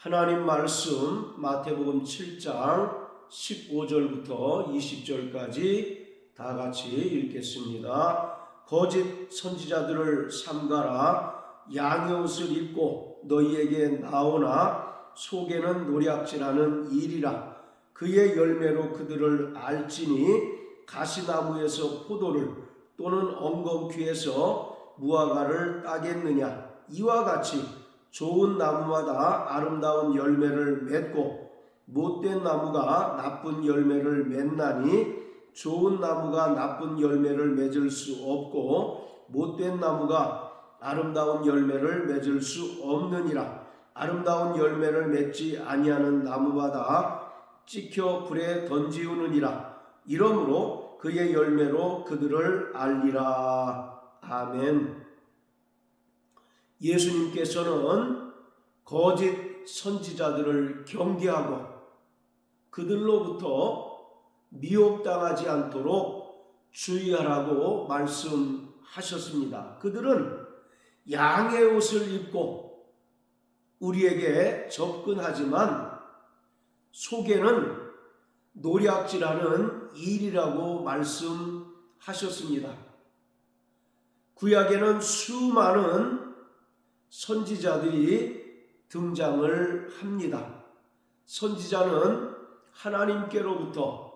하나님 말씀 마태복음 7장 15절부터 20절까지 다 같이 읽겠습니다. 거짓 선지자들을 삼가라. 양의 옷을 입고 너희에게 나오나 속에는 노략질하는 일이라. 그의 열매로 그들을 알지니 가시나무에서 포도를 또는 엉겅퀴에서 무화과를 따겠느냐. 이와 같이 좋은 나무마다 아름다운 열매를 맺고 못된 나무가 나쁜 열매를 맺나니 좋은 나무가 나쁜 열매를 맺을 수 없고 못된 나무가 아름다운 열매를 맺을 수 없느니라. 아름다운 열매를 맺지 아니하는 나무마다 찍혀 불에 던지우느니라. 이러므로 그의 열매로 그들을 알리라. 아멘. 예수님께서는 거짓 선지자들을 경계하고 그들로부터 미혹당하지 않도록 주의하라고 말씀하셨습니다. 그들은 양의 옷을 입고 우리에게 접근하지만 속에는 노략질하는 일이라고 말씀하셨습니다. 구약에는 수많은 선지자들이 등장을 합니다. 선지자는 하나님께로부터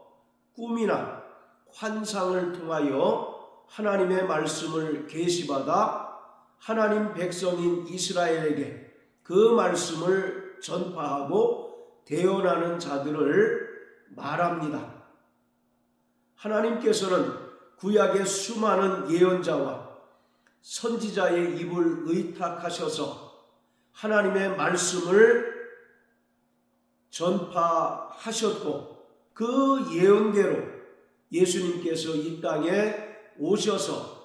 꿈이나 환상을 통하여 하나님의 말씀을 계시받아 하나님 백성인 이스라엘에게 그 말씀을 전파하고 대언하는 자들을 말합니다. 하나님께서는 구약의 수많은 예언자와 선지자의 입을 의탁하셔서 하나님의 말씀을 전파하셨고 그 예언대로 예수님께서 이 땅에 오셔서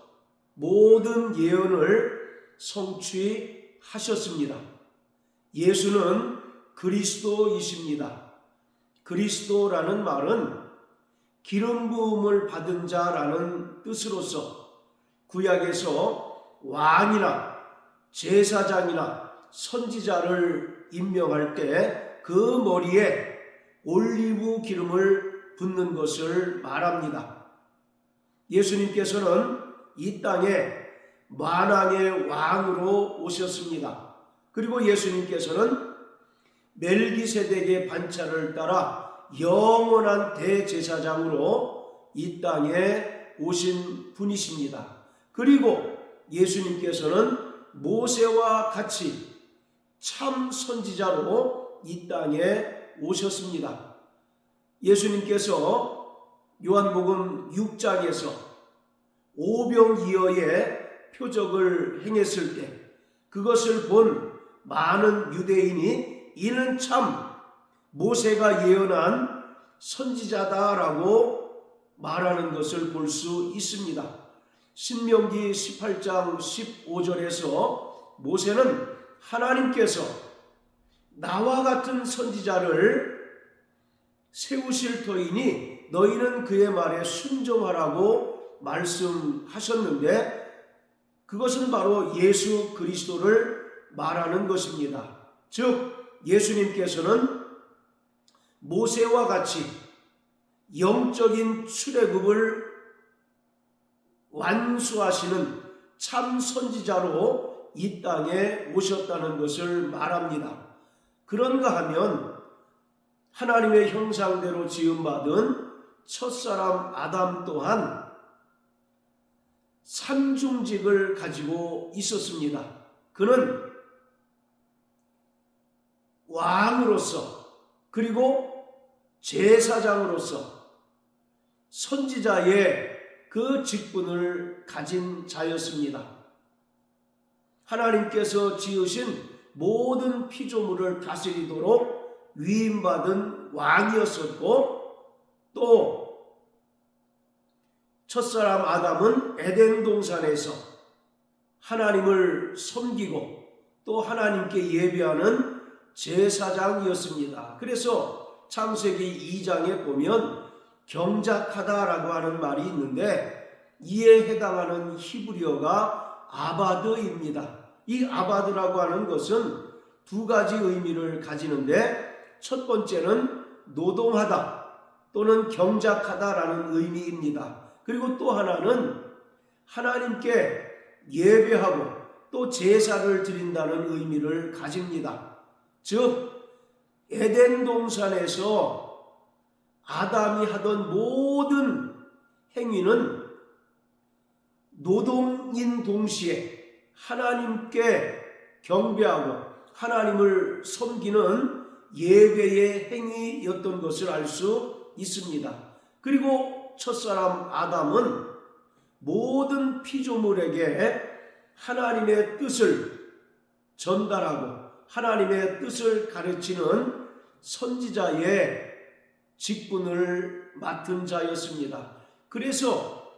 모든 예언을 성취하셨습니다. 예수는 그리스도이십니다. 그리스도라는 말은 기름 부음을 받은 자라는 뜻으로서 구약에서 왕이나 제사장이나 선지자를 임명할 때 그 머리에 올리브 기름을 붓는 것을 말합니다. 예수님께서는 이 땅에 만왕의 왕으로 오셨습니다. 그리고 예수님께서는 멜기세덱의 반차를 따라 영원한 대제사장으로 이 땅에 오신 분이십니다. 그리고 예수님께서는 모세와 같이 참 선지자로 이 땅에 오셨습니다. 예수님께서 요한복음 6장에서 오병이어의 표적을 행했을 때 그것을 본 많은 유대인이 이는 참 모세가 예언한 선지자다라고 말하는 것을 볼 수 있습니다. 신명기 18장 15절에서 모세는 하나님께서 나와 같은 선지자를 세우실 터이니 너희는 그의 말에 순종하라고 말씀하셨는데 그것은 바로 예수 그리스도를 말하는 것입니다. 즉 예수님께서는 모세와 같이 영적인 출애굽을 완수하시는 참 선지자로 이 땅에 오셨다는 것을 말합니다. 그런가 하면 하나님의 형상대로 지음받은 첫사람 아담 또한 상중직을 가지고 있었습니다. 그는 왕으로서 그리고 제사장으로서 선지자의 그 직분을 가진 자였습니다. 하나님께서 지으신 모든 피조물을 다스리도록 위임받은 왕이었었고 또 첫사람 아담은 에덴 동산에서 하나님을 섬기고 또 하나님께 예배하는 제사장이었습니다. 그래서 창세기 2장에 보면 경작하다라고 하는 말이 있는데 이에 해당하는 히브리어가 아바드입니다. 이 아바드라고 하는 것은 두 가지 의미를 가지는데, 첫 번째는 노동하다 또는 경작하다라는 의미입니다. 그리고 또 하나는 하나님께 예배하고 또 제사를 드린다는 의미를 가집니다. 즉 에덴 동산에서 아담이 하던 모든 행위는 노동인 동시에 하나님께 경배하고 하나님을 섬기는 예배의 행위였던 것을 알 수 있습니다. 그리고 첫사람 아담은 모든 피조물에게 하나님의 뜻을 전달하고 하나님의 뜻을 가르치는 선지자의 직분을 맡은 자였습니다. 그래서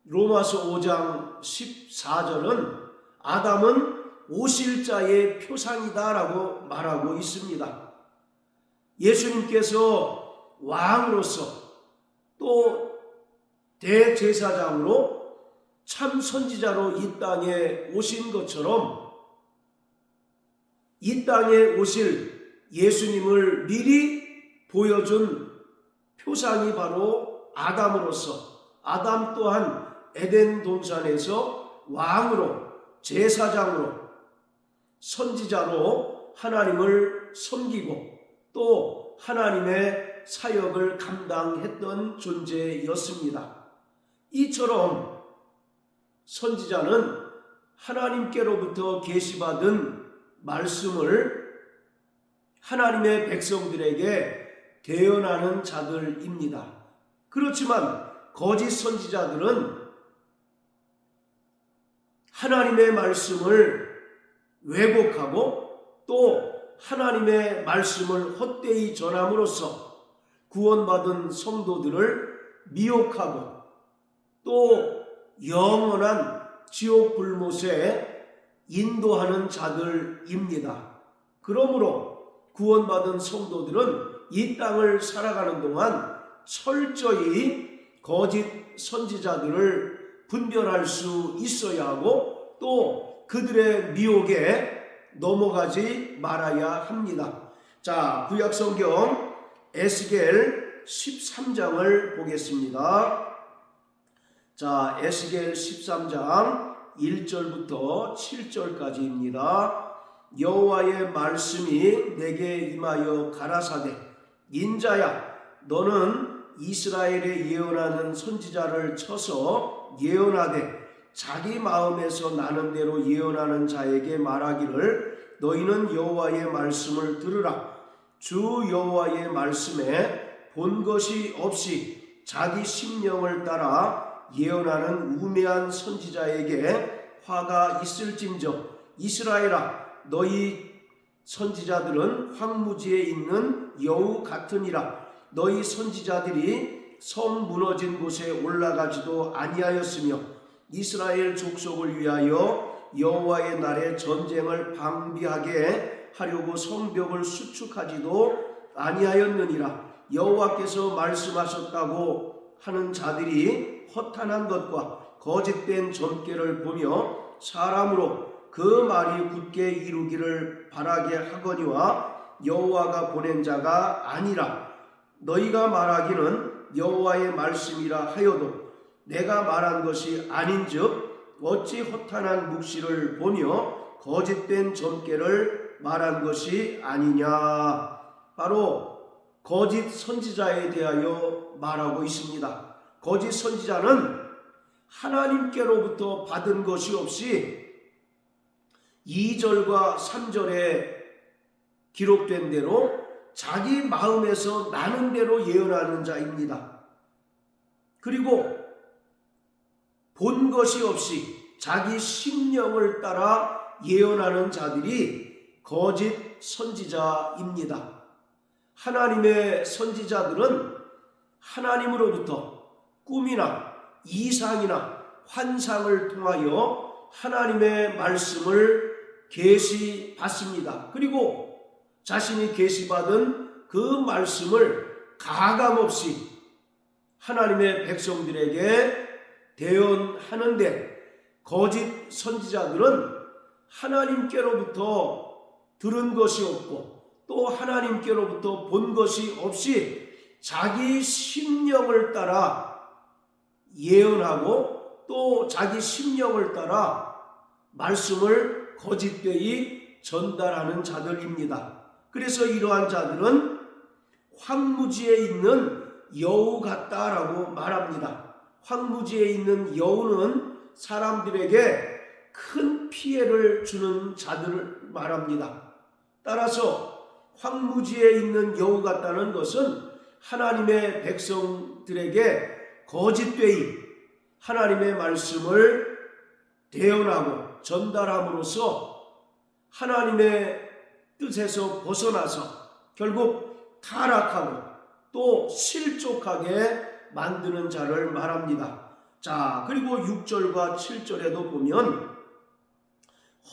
로마서 5장 14절은 아담은 오실 자의 표상이다라고 말하고 있습니다. 예수님께서 왕으로서 또 대제사장으로 참 선지자로 이 땅에 오신 것처럼 이 땅에 오실 예수님을 미리 보여준 표상이 바로 아담으로서, 아담 또한 에덴 동산에서 왕으로, 제사장으로, 선지자로 하나님을 섬기고 또 하나님의 사역을 감당했던 존재였습니다. 이처럼 선지자는 하나님께로부터 계시받은 말씀을 하나님의 백성들에게 대언하는 자들입니다. 그렇지만 거짓 선지자들은 하나님의 말씀을 왜곡하고 또 하나님의 말씀을 헛되이 전함으로써 구원받은 성도들을 미혹하고 또 영원한 지옥 불못에 인도하는 자들입니다. 그러므로 구원받은 성도들은 이 땅을 살아가는 동안 철저히 거짓 선지자들을 분별할 수 있어야 하고 또 그들의 미혹에 넘어가지 말아야 합니다. 자, 구약성경 에스겔 13장을 보겠습니다. 자, 에스겔 13장 1절부터 7절까지입니다. 여호와의 말씀이 내게 임하여 가라사대, 인자야, 너는 이스라엘에 예언하는 선지자를 쳐서 예언하되 자기 마음에서 나는 대로 예언하는 자에게 말하기를 너희는 여호와의 말씀을 들으라. 주 여호와의 말씀에 본 것이 없이 자기 심령을 따라 예언하는 우매한 선지자에게 화가 있을진저, 이스라엘아, 너희 선지자들은 황무지에 있는 여우 같으니라. 너희 선지자들이 성 무너진 곳에 올라가지도 아니하였으며 이스라엘 족속을 위하여 여호와의 날에 전쟁을 방비하게 하려고 성벽을 수축하지도 아니하였느니라. 여호와께서 말씀하셨다고 하는 자들이 허탄한 것과 거짓된 점괘를 보며 사람으로 그 말이 굳게 이루기를 바라게 하거니와 여호와가 보낸 자가 아니라. 너희가 말하기는 여호와의 말씀이라 하여도 내가 말한 것이 아닌즉 어찌 허탄한 묵시를 보며 거짓된 점괘를 말한 것이 아니냐. 바로 거짓 선지자에 대하여 말하고 있습니다. 거짓 선지자는 하나님께로부터 받은 것이 없이 2절과 3절에 기록된 대로 자기 마음에서 나는 대로 예언하는 자입니다. 그리고 본 것이 없이 자기 심령을 따라 예언하는 자들이 거짓 선지자입니다. 하나님의 선지자들은 하나님으로부터 꿈이나 이상이나 환상을 통하여 하나님의 말씀을 계시받습니다. 그리고 자신이 계시받은 그 말씀을 가감없이 하나님의 백성들에게 대언하는데, 거짓 선지자들은 하나님께로부터 들은 것이 없고 또 하나님께로부터 본 것이 없이 자기 심령을 따라 예언하고 또 자기 심령을 따라 말씀을 거짓되이 전달하는 자들입니다. 그래서 이러한 자들은 황무지에 있는 여우 같다라고 말합니다. 황무지에 있는 여우는 사람들에게 큰 피해를 주는 자들을 말합니다. 따라서 황무지에 있는 여우 같다는 것은 하나님의 백성들에게 거짓되이 하나님의 말씀을 대언하고 전달함으로써 하나님의 뜻에서 벗어나서 결국 타락하고 또 실족하게 만드는 자를 말합니다. 자, 그리고 6절과 7절에도 보면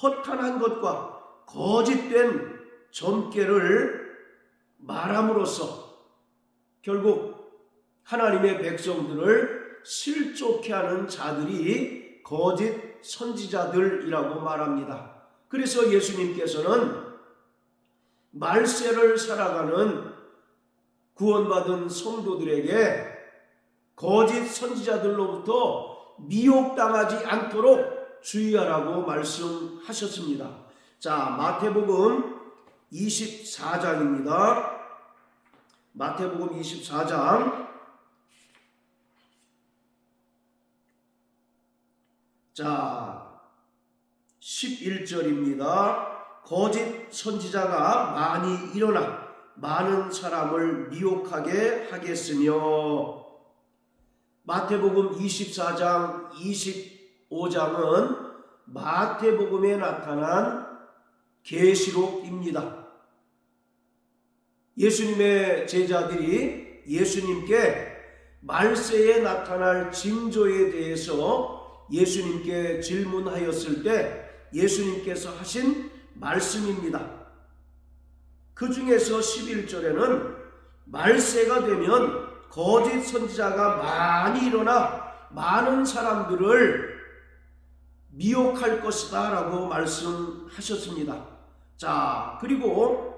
허탄한 것과 거짓된 점괘를 말함으로써 결국 하나님의 백성들을 실족해 하는 자들이 거짓 선지자들이라고 말합니다. 그래서 예수님께서는 말세를 살아가는 구원받은 성도들에게 거짓 선지자들로부터 미혹당하지 않도록 주의하라고 말씀하셨습니다. 자, 마태복음 24장입니다. 마태복음 24장. 자, 11절입니다. 거짓 선지자가 많이 일어나 많은 사람을 미혹하게 하겠으며. 마태복음 24장 25장은 마태복음에 나타난 계시록입니다. 예수님의 제자들이 예수님께 말세에 나타날 징조에 대해서 예수님께 질문하였을 때 예수님께서 하신 말씀입니다. 그 중에서 11절에는 말세가 되면 거짓 선지자가 많이 일어나 많은 사람들을 미혹할 것이다 라고 말씀하셨습니다. 자, 그리고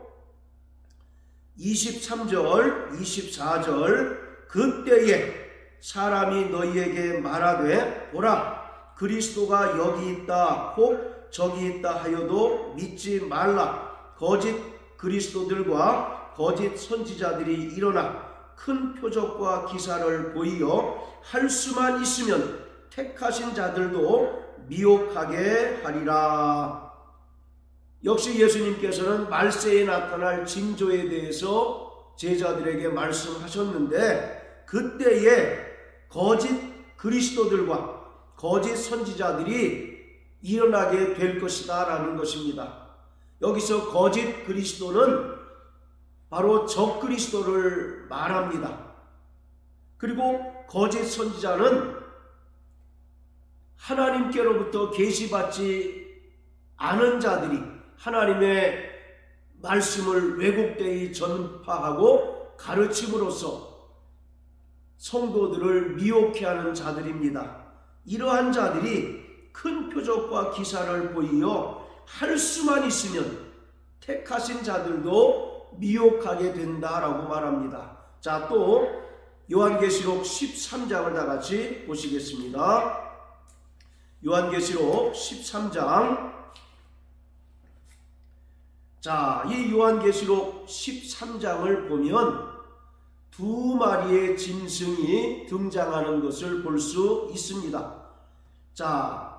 23절, 24절 그때에 사람이 너희에게 말하되 보라 그리스도가 여기 있다 혹 저기 있다 하여도 믿지 말라. 거짓 그리스도들과 거짓 선지자들이 일어나 큰 표적과 기사를 보이어 할 수만 있으면 택하신 자들도 미혹하게 하리라. 역시 예수님께서는 말세에 나타날 징조에 대해서 제자들에게 말씀하셨는데 그때에 거짓 그리스도들과 거짓 선지자들이 일어나게 될 것이다 라는 것입니다. 여기서 거짓 그리스도는 바로 적그리스도를 말합니다. 그리고 거짓 선지자는 하나님께로부터 계시받지 않은 자들이 하나님의 말씀을 왜곡되이 전파하고 가르침으로써 성도들을 미혹해 하는 자들입니다. 이러한 자들이 큰 표적과 기사를 보이어 할 수만 있으면 택하신 자들도 미혹하게 된다라고 말합니다. 자, 또 요한계시록 13장을 다 같이 보시겠습니다. 요한계시록 13장. 자, 이 요한계시록 13장을 보면 두 마리의 짐승이 등장하는 것을 볼 수 있습니다. 자,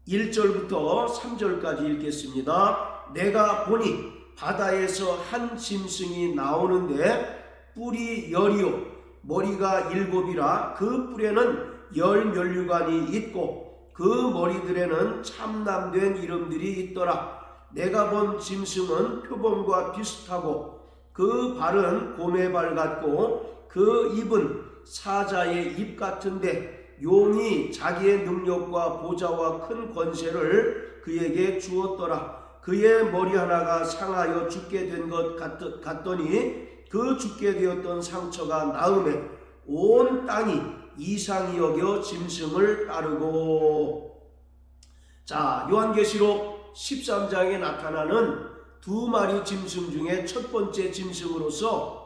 1절부터 3절까지 읽겠습니다. 내가 보니 바다에서 한 짐승이 나오는데 뿔이 10이요 머리가 7이라 그 뿔에는 10면류관이 있고 그 머리들에는 참남된 이름들이 있더라. 내가 본 짐승은 표범과 비슷하고 그 발은 곰의 발 같고 그 입은 사자의 입 같은데 용이 자기의 능력과 보좌와 큰 권세를 그에게 주었더라. 그의 머리 하나가 상하여 죽게 된 것 같더니 그 죽게 되었던 상처가 나음에 온 땅이 이상히 여겨 짐승을 따르고. 자, 요한계시록 13장에 나타나는 두 마리 짐승 중에 첫 번째 짐승으로서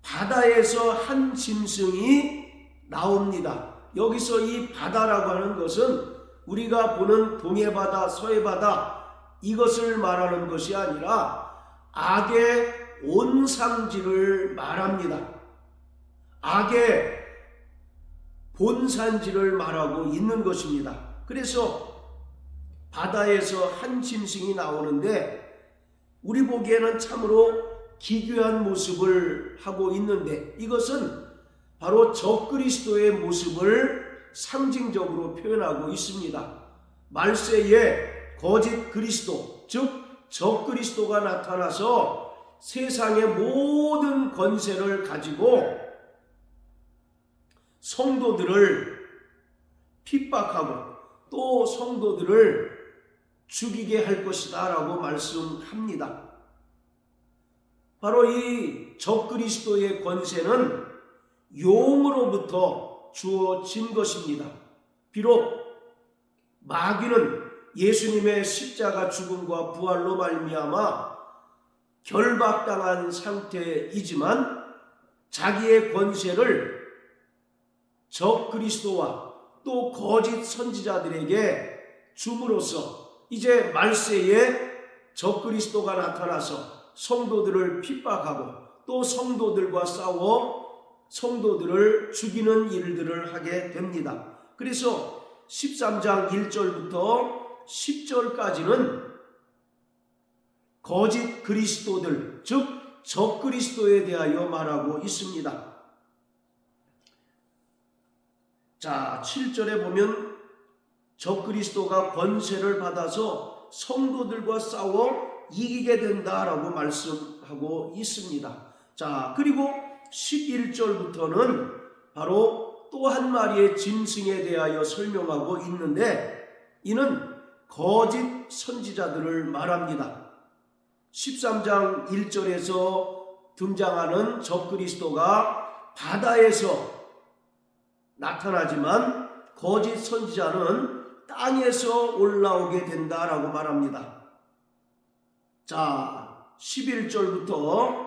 바다에서 한 짐승이 나옵니다. 여기서 이 바다라고 하는 것은 우리가 보는 동해바다, 서해바다 이것을 말하는 것이 아니라 악의 온상지를 말합니다. 악의 본산지를 말하고 있는 것입니다. 그래서 바다에서 한 짐승이 나오는데 우리 보기에는 참으로 기괴한 모습을 하고 있는데 이것은 바로 적그리스도의 모습을 상징적으로 표현하고 있습니다. 말세에 거짓 그리스도, 즉 적그리스도가 나타나서 세상의 모든 권세를 가지고 성도들을 핍박하고 또 성도들을 죽이게 할 것이다 라고 말씀합니다. 바로 이 적그리스도의 권세는 용으로부터 주어진 것입니다. 비록 마귀는 예수님의 십자가 죽음과 부활로 말미암아 결박당한 상태이지만 자기의 권세를 적그리스도와 또 거짓 선지자들에게 줌으로써 이제 말세에 적그리스도가 나타나서 성도들을 핍박하고 또 성도들과 싸워 성도들을 죽이는 일들을 하게 됩니다. 그래서 13장 1절부터 10절까지는 거짓 그리스도들, 즉 적그리스도에 대하여 말하고 있습니다. 자, 7절에 보면 적그리스도가 권세를 받아서 성도들과 싸워 이기게 된다라고 말씀하고 있습니다. 자, 그리고 11절부터는 바로 또 한 마리의 짐승에 대하여 설명하고 있는데 이는 거짓 선지자들을 말합니다. 13장 1절에서 등장하는 적그리스도가 바다에서 나타나지만 거짓 선지자는 땅에서 올라오게 된다라고 말합니다. 자, 11절부터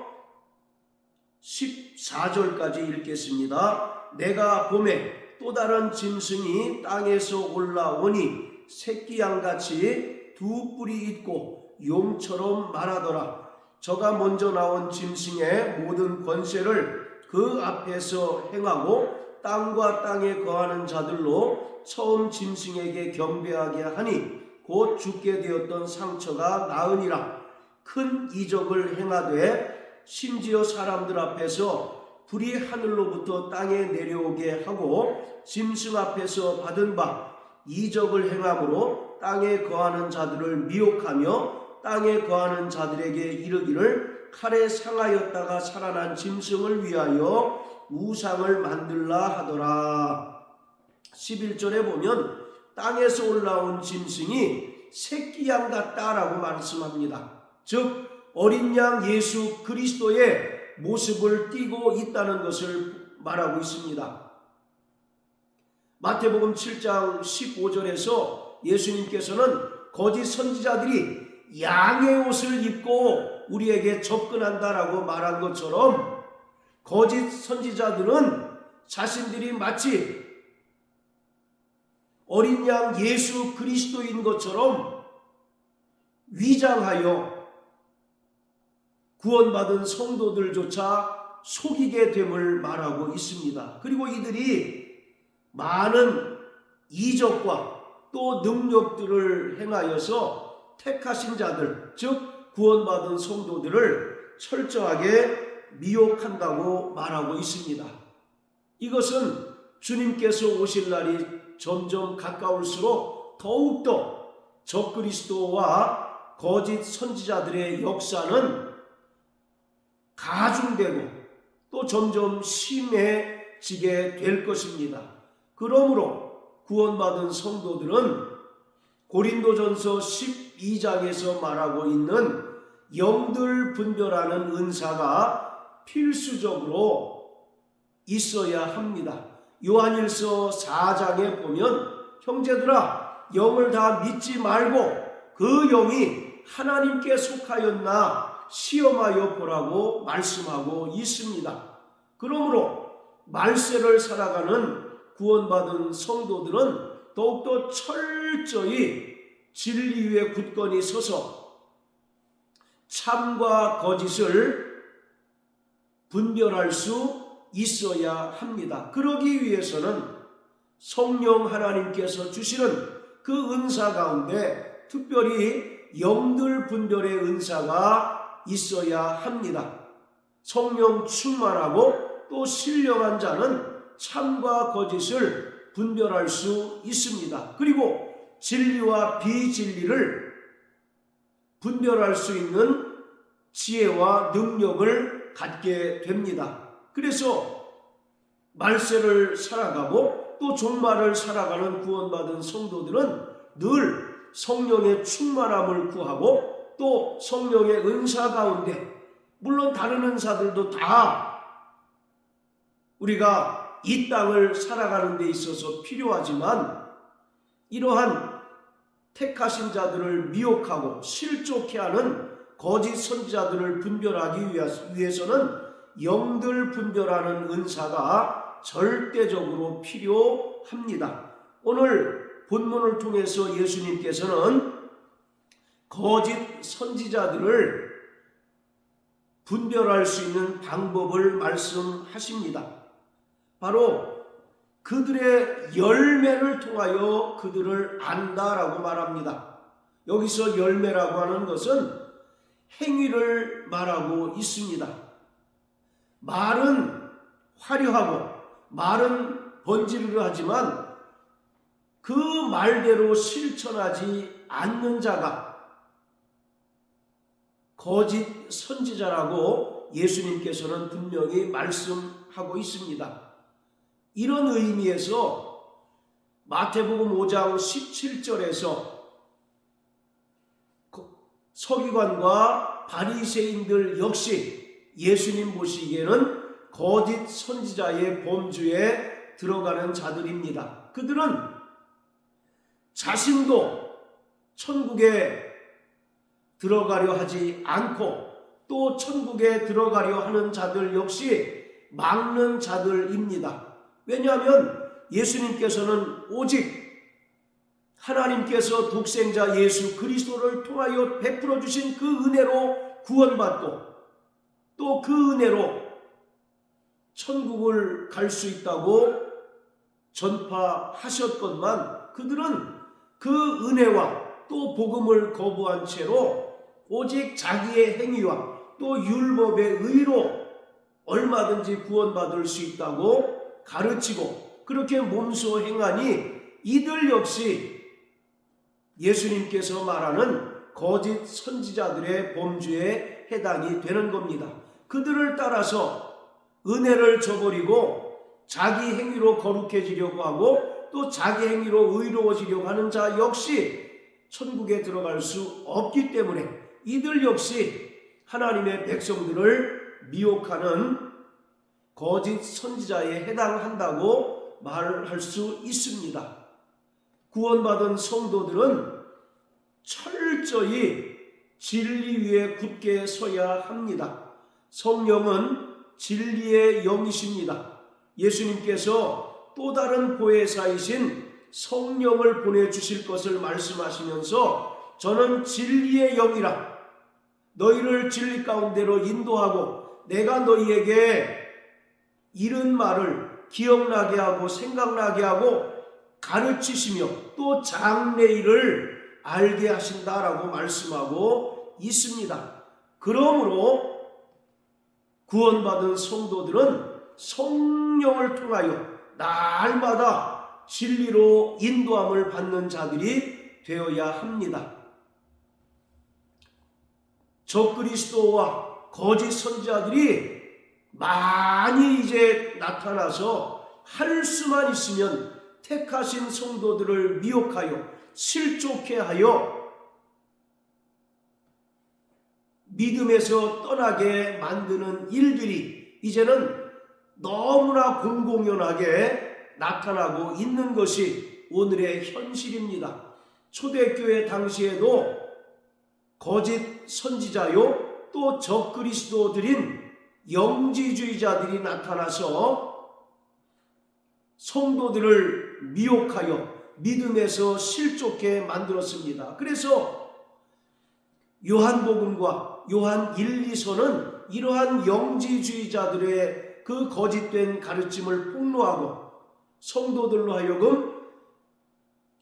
14절까지 읽겠습니다. 내가 봄에 또 다른 짐승이 땅에서 올라오니 새끼 양같이 두 뿔이 있고 용처럼 말하더라. 저가 먼저 나온 짐승의 모든 권세를 그 앞에서 행하고 땅과 땅에 거하는 자들로 처음 짐승에게 경배하게 하니 곧 죽게 되었던 상처가 나으니라. 큰 이적을 행하되 심지어 사람들 앞에서 불이 하늘로부터 땅에 내려오게 하고 짐승 앞에서 받은 바 이적을 행함으로 땅에 거하는 자들을 미혹하며 땅에 거하는 자들에게 이르기를 칼에 상하였다가 살아난 짐승을 위하여 우상을 만들라 하더라. 11절에 보면 땅에서 올라온 짐승이 새끼 양 같다라고 말씀합니다. 즉 어린 양 예수 그리스도의 모습을 띠고 있다는 것을 말하고 있습니다. 마태복음 7장 15절에서 예수님께서는 거짓 선지자들이 양의 옷을 입고 우리에게 접근한다라고 말한 것처럼 거짓 선지자들은 자신들이 마치 어린 양 예수 그리스도인 것처럼 위장하여 구원받은 성도들조차 속이게 됨을 말하고 있습니다. 그리고 이들이 많은 이적과 또 능력들을 행하여서 택하신 자들, 즉 구원받은 성도들을 철저하게 미혹한다고 말하고 있습니다. 이것은 주님께서 오실 날이 점점 가까울수록 더욱더 적그리스도와 거짓 선지자들의 역사는 가중되고 또 점점 심해지게 될 것입니다. 그러므로 구원받은 성도들은 고린도전서 12장에서 말하고 있는 영들 분별하는 은사가 필수적으로 있어야 합니다. 요한일서 4장에 보면 형제들아 영을 다 믿지 말고 그 영이 하나님께 속하였나 시험하여 보라고 말씀하고 있습니다. 그러므로 말세를 살아가는 구원받은 성도들은 더욱더 철저히 진리 위에 굳건히 서서 참과 거짓을 분별할 수 있어야 합니다. 그러기 위해서는 성령 하나님께서 주시는 그 은사 가운데 특별히 영들 분별의 은사가 있어야 합니다. 성령 충만하고 또 신령한 자는 참과 거짓을 분별할 수 있습니다. 그리고 진리와 비진리를 분별할 수 있는 지혜와 능력을 갖게 됩니다. 그래서 말세를 살아가고 또 종말을 살아가는 구원받은 성도들은 늘 성령의 충만함을 구하고 또 성령의 은사 가운데, 물론 다른 은사들도 다 우리가 이 땅을 살아가는 데 있어서 필요하지만 이러한 택하신 자들을 미혹하고 실족해 하는 거짓 선지자들을 분별하기 위해서는 영들 분별하는 은사가 절대적으로 필요합니다. 오늘 본문을 통해서 예수님께서는 거짓 선지자들을 분별할 수 있는 방법을 말씀하십니다. 바로 그들의 열매를 통하여 그들을 안다라고 말합니다. 여기서 열매라고 하는 것은 행위를 말하고 있습니다. 말은 화려하고 말은 번지르르 하지만 그 말대로 실천하지 않는 자가 거짓 선지자라고 예수님께서는 분명히 말씀하고 있습니다. 이런 의미에서 마태복음 5장 17절에서 서기관과 바리새인들 역시 예수님 보시기에는 거짓 선지자의 범주에 들어가는 자들입니다. 그들은 자신도 천국에 들어가려 하지 않고 또 천국에 들어가려 하는 자들 역시 막는 자들입니다. 왜냐하면 예수님께서는 오직 하나님께서 독생자 예수 그리스도를 통하여 베풀어 주신 그 은혜로 구원받고 또 그 은혜로 천국을 갈 수 있다고 전파하셨건만 그들은 그 은혜와 또 복음을 거부한 채로 오직 자기의 행위와 또 율법의 의로 얼마든지 구원받을 수 있다고 가르치고 그렇게 몸소 행하니 이들 역시 예수님께서 말하는 거짓 선지자들의 범주에 해당이 되는 겁니다. 그들을 따라서 은혜를 저버리고 자기 행위로 거룩해지려고 하고 또 자기 행위로 의로워지려고 하는 자 역시 천국에 들어갈 수 없기 때문에 이들 역시 하나님의 백성들을 미혹하는 거짓 선지자에 해당한다고 말할 수 있습니다. 구원받은 성도들은 철저히 진리 위에 굳게 서야 합니다. 성령은 진리의 영이십니다. 예수님께서 또 다른 보혜사이신 성령을 보내주실 것을 말씀하시면서 저는 진리의 영이라 너희를 진리 가운데로 인도하고 내가 너희에게 이른 말을 기억나게 하고 생각나게 하고 가르치시며 또 장래일을 알게 하신다라고 말씀하고 있습니다. 그러므로 구원받은 성도들은 성령을 통하여 날마다 진리로 인도함을 받는 자들이 되어야 합니다. 적그리스도와 거짓 선지자들이 많이 이제 나타나서 할 수만 있으면 택하신 성도들을 미혹하여 실족해 하여 믿음에서 떠나게 만드는 일들이 이제는 너무나 공공연하게 나타나고 있는 것이 오늘의 현실입니다. 초대교회 당시에도 거짓 선지자요 또 적그리스도들인 영지주의자들이 나타나서 성도들을 미혹하여 믿음에서 실족해 만들었습니다. 그래서 요한복음과 요한 1, 2서는 이러한 영지주의자들의 그 거짓된 가르침을 폭로하고 성도들로 하여금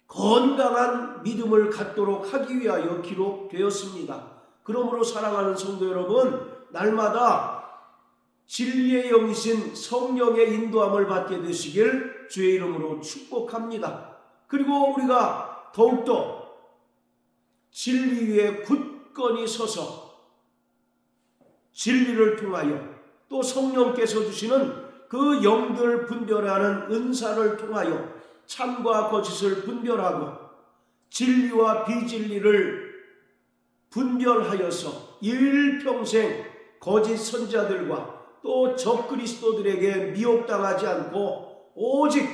건강한 믿음을 갖도록 하기 위하여 기록되었습니다. 그러므로 사랑하는 성도 여러분, 날마다 진리의 영이신 성령의 인도함을 받게 되시길 주의 이름으로 축복합니다. 그리고 우리가 더욱더 진리 위에 굳건히 서서 진리를 통하여 또 성령께서 주시는 그 영들 분별하는 은사를 통하여 참과 거짓을 분별하고 진리와 비진리를 분별하여서 일평생 거짓 선지자들과 또 적그리스도들에게 미혹당하지 않고 오직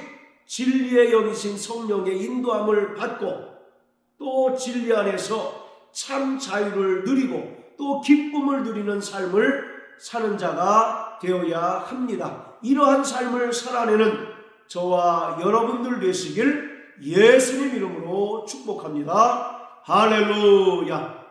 진리의 영이신 성령의 인도함을 받고 또 진리 안에서 참 자유를 누리고 또 기쁨을 누리는 삶을 사는 자가 되어야 합니다. 이러한 삶을 살아내는 저와 여러분들 되시길 예수님 이름으로 축복합니다. 할렐루야.